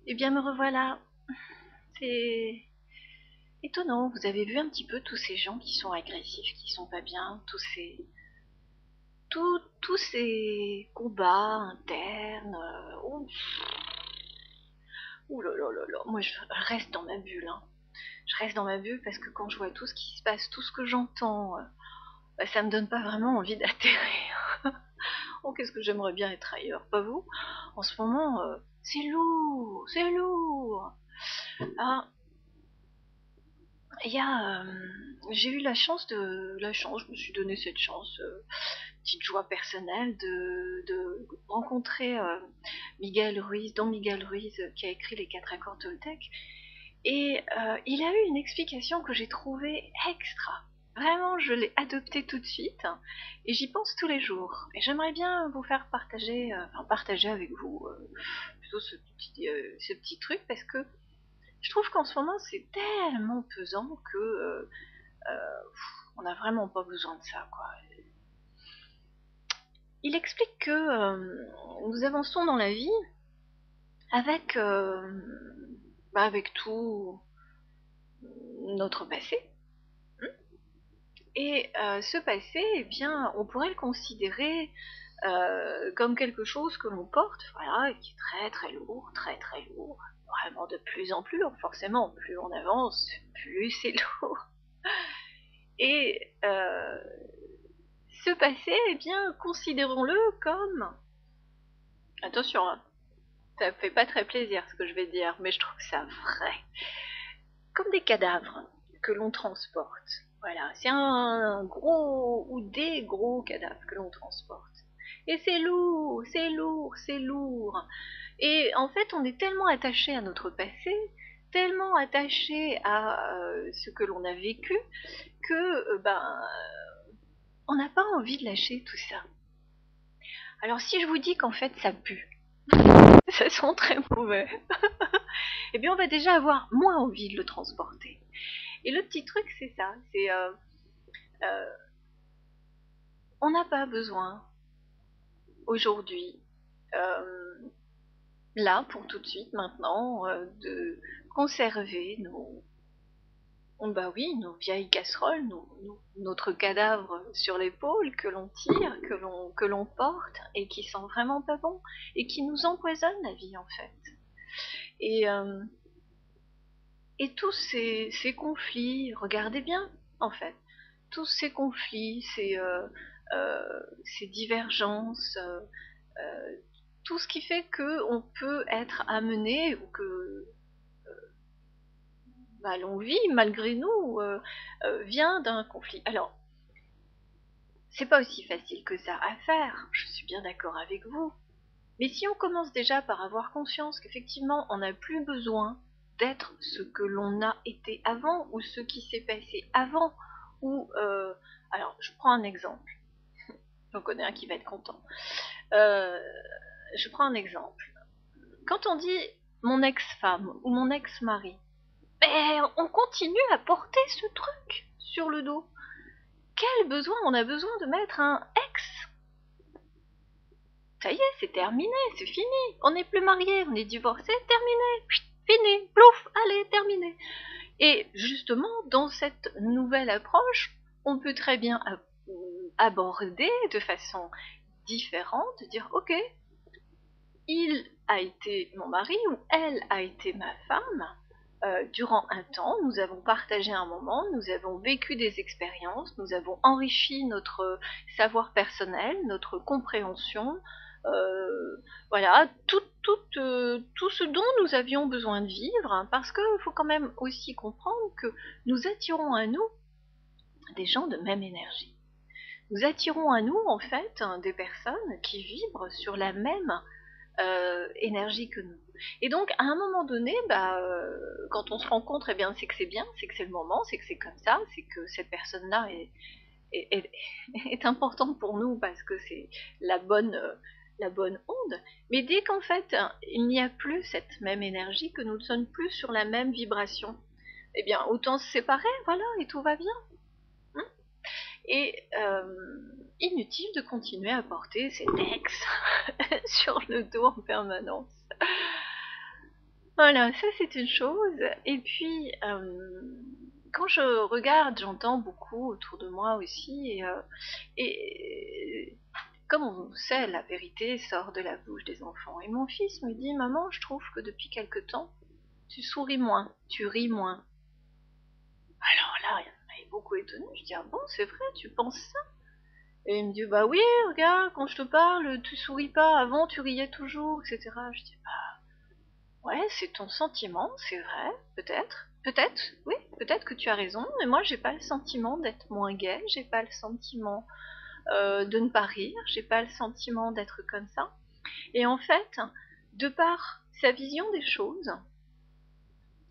Eh bien, me revoilà. C'est étonnant. Vous avez vu un petit peu tous ces gens qui sont agressifs, qui sont pas bien, tous ces combats internes. Ouh là là là là. Moi, je reste dans ma bulle. Hein. Je reste dans ma bulle parce que quand je vois tout ce qui se passe, tout ce que j'entends, bah, ça me donne pas vraiment envie d'atterrir. Oh, qu'est-ce que j'aimerais bien être ailleurs, pas vous? En ce moment, c'est lourd, c'est lourd. Ah, il y a, j'ai eu je me suis donné cette chance, petite joie personnelle, de rencontrer Miguel Ruiz, Don Miguel Ruiz, qui a écrit les 4 accords Toltec. Et il a eu une explication que j'ai trouvée extra. Vraiment, je l'ai adoptée tout de suite et j'y pense tous les jours. Et j'aimerais bien vous faire partager avec vous plutôt ce petit truc parce que je trouve qu'en ce moment c'est tellement pesant que on n'a vraiment pas besoin de ça, quoi. Il explique que nous avançons dans la vie avec, avec tout notre passé. Et ce passé, eh bien, on pourrait le considérer comme quelque chose que l'on porte, voilà, qui est très très lourd, très très lourd, vraiment de plus en plus lourd, forcément, plus on avance, plus c'est lourd. Et ce passé, eh bien, considérons-le comme... Attention, hein, ça fait pas très plaisir ce que je vais dire, mais je trouve ça vrai. Comme des cadavres que l'on transporte. Voilà, c'est un gros ou des gros cadavres que l'on transporte. Et c'est lourd, c'est lourd, c'est lourd. Et en fait, on est tellement attaché à notre passé, tellement attaché à ce que l'on a vécu, que on n'a pas envie de lâcher tout ça. Alors si je vous dis qu'en fait ça pue, ça sent très mauvais, eh bien on va déjà avoir moins envie de le transporter. Et le petit truc c'est ça, c'est euh, on n'a pas besoin aujourd'hui, euh, là pour tout de suite maintenant, de conserver bah oui, nos vieilles casseroles, notre cadavre sur l'épaule que l'on tire, que l'on porte et qui sent vraiment pas bon et qui nous empoisonne la vie en fait. Et, euh, et tous ces conflits, regardez bien en fait, tous ces conflits, ces divergences, tout ce qui fait qu'on peut être amené ou que l'on vit malgré nous vient d'un conflit. Alors, c'est pas aussi facile que ça à faire, je suis bien d'accord avec vous. Mais si on commence déjà par avoir conscience qu'effectivement on n'a plus besoin d'être ce que l'on a été avant ou ce qui s'est passé avant, ou alors je prends un exemple, j'en connais un qui va être content. Euh, je prends un exemple. Quand on dit mon ex-femme ou mon ex-mari, ben, on continue à porter ce truc sur le dos. Quel besoin on a besoin de mettre un ex? Ça y est, c'est terminé, c'est fini. On n'est plus mariés, on est divorcés, terminé. Chut, fini, plouf, allez, terminé. Et justement, dans cette nouvelle approche, on peut très bien aborder de façon différente, dire ok, il a été mon mari ou elle a été ma femme. Durant un temps, nous avons partagé un moment, nous avons vécu des expériences, nous avons enrichi notre savoir personnel, notre compréhension, voilà, tout ce dont nous avions besoin de vivre, hein, parce qu'il faut quand même aussi comprendre que nous attirons à nous des gens de même énergie. Nous attirons à nous, en fait, des personnes qui vibrent sur la même énergie que nous. Et donc, à un moment donné, quand on se rencontre, eh bien, c'est que c'est bien, c'est que c'est le moment, c'est que c'est comme ça, c'est que cette personne-là est, est importante pour nous parce que c'est la bonne onde. Mais dès qu'en fait, il n'y a plus cette même énergie, que nous ne sommes plus sur la même vibration, eh bien, autant se séparer, voilà, et tout va bien. Hein. Et inutile de continuer à porter cet ex sur le dos en permanence. Voilà, ça c'est une chose. Et puis, quand je regarde, j'entends beaucoup autour de moi aussi, et comme on sait, la vérité sort de la bouche des enfants. Et mon fils me dit, maman, je trouve que depuis quelque temps, tu souris moins, tu ris moins. Alors là, il m'avait beaucoup étonné. Je dis, ah bon, c'est vrai, tu penses ça? Et il me dit, bah oui, regarde, quand je te parle, tu souris pas, avant tu riais toujours, etc. Je dis, ouais, c'est ton sentiment, c'est vrai, peut-être. Peut-être, oui, peut-être que tu as raison, mais moi j'ai pas le sentiment d'être moins gaie, j'ai pas le sentiment de ne pas rire, j'ai pas le sentiment d'être comme ça. Et en fait, de par sa vision des choses,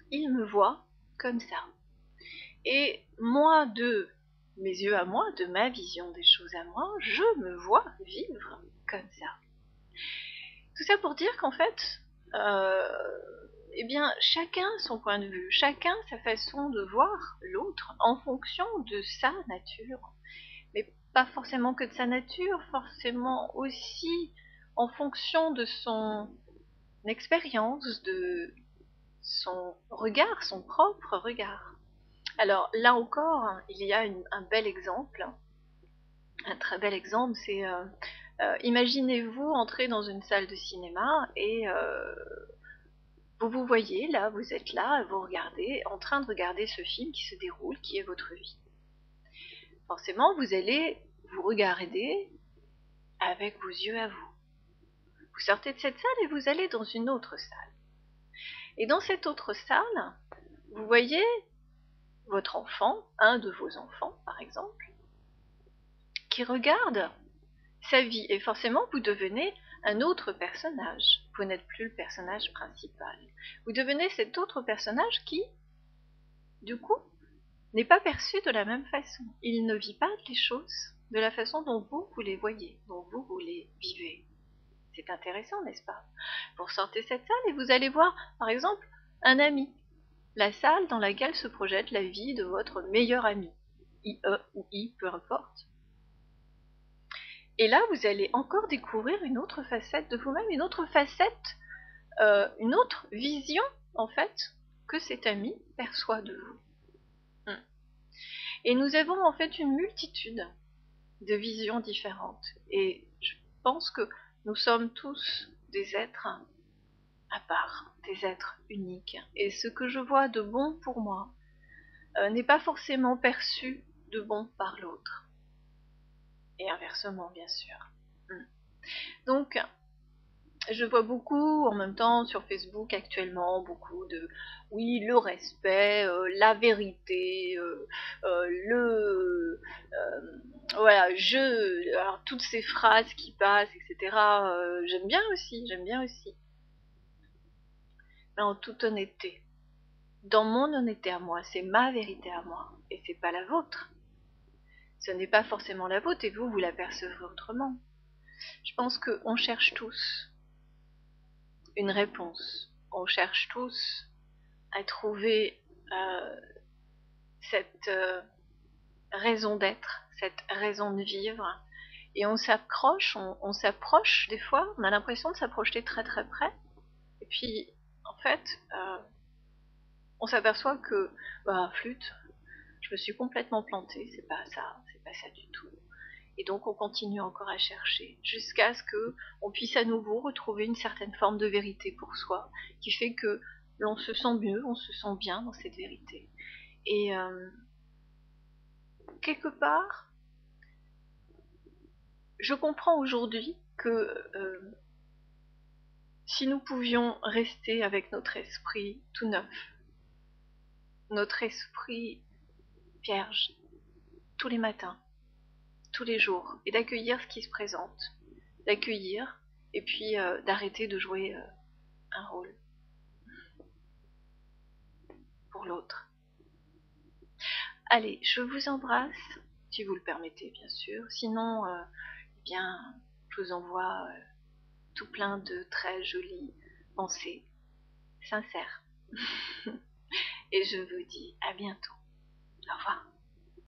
il me voit comme ça. Et moi, de mes yeux à moi, de ma vision des choses à moi, je me vois vivre comme ça. Tout ça pour dire qu'en fait, euh, eh bien, chacun son point de vue, chacun sa façon de voir l'autre en fonction de sa nature. Mais pas forcément que de sa nature, forcément aussi en fonction de son expérience, de son regard, son propre regard. Alors là encore, il y a un bel exemple, un très bel exemple, c'est imaginez-vous entrer dans une salle de cinéma et vous vous voyez là, vous êtes là, vous regardez, en train de regarder ce film qui se déroule, qui est votre vie. Forcément, vous allez vous regarder avec vos yeux à vous. Vous sortez de cette salle et vous allez dans une autre salle. Et dans cette autre salle, vous voyez votre enfant, un de vos enfants par exemple, qui regarde sa vie. Et forcément, vous devenez un autre personnage. Vous n'êtes plus le personnage principal. Vous devenez cet autre personnage qui, du coup, n'est pas perçu de la même façon. Il ne vit pas les choses de la façon dont vous les voyez, dont vous les vivez. C'est intéressant, n'est-ce pas? Vous ressortez cette salle et vous allez voir, par exemple, un ami. La salle dans laquelle se projette la vie de votre meilleur ami. IE ou I, peu importe. Et là, vous allez encore découvrir une autre facette de vous-même, une autre facette, une autre vision, en fait, que cet ami perçoit de vous. Et nous avons en fait une multitude de visions différentes. Et je pense que nous sommes tous des êtres à part, des êtres uniques. Et ce que je vois de bon pour moi n'est pas forcément perçu de bon par l'autre. Et inversement, bien sûr. Donc, je vois beaucoup en même temps sur Facebook actuellement, beaucoup de oui, le respect, la vérité, voilà, alors toutes ces phrases qui passent, etc. J'aime bien aussi, j'aime bien aussi. Mais en toute honnêteté, dans mon honnêteté à moi, c'est ma vérité à moi, et c'est pas la vôtre. Ce n'est pas forcément la vôtre, et vous, vous la percevrez autrement. Je pense qu'on cherche tous une réponse. On cherche tous à trouver cette raison d'être, cette raison de vivre. Et on s'accroche, on s'approche des fois, on a l'impression de s'approcher très très près. Et puis, en fait, on s'aperçoit que, bah, flûte, je me suis complètement plantée, c'est pas ça du tout. Et donc on continue encore à chercher, jusqu'à ce que on puisse à nouveau retrouver une certaine forme de vérité pour soi, qui fait que l'on se sent mieux, on se sent bien dans cette vérité. Et quelque part, je comprends aujourd'hui que si nous pouvions rester avec notre esprit tout neuf, notre esprit vierge, tous les matins, tous les jours, et d'accueillir ce qui se présente, d'accueillir, et puis d'arrêter de jouer un rôle pour l'autre. Allez, je vous embrasse, si vous le permettez bien sûr, sinon, eh bien, je vous envoie tout plein de très jolies pensées sincères. Et je vous dis à bientôt. Au revoir.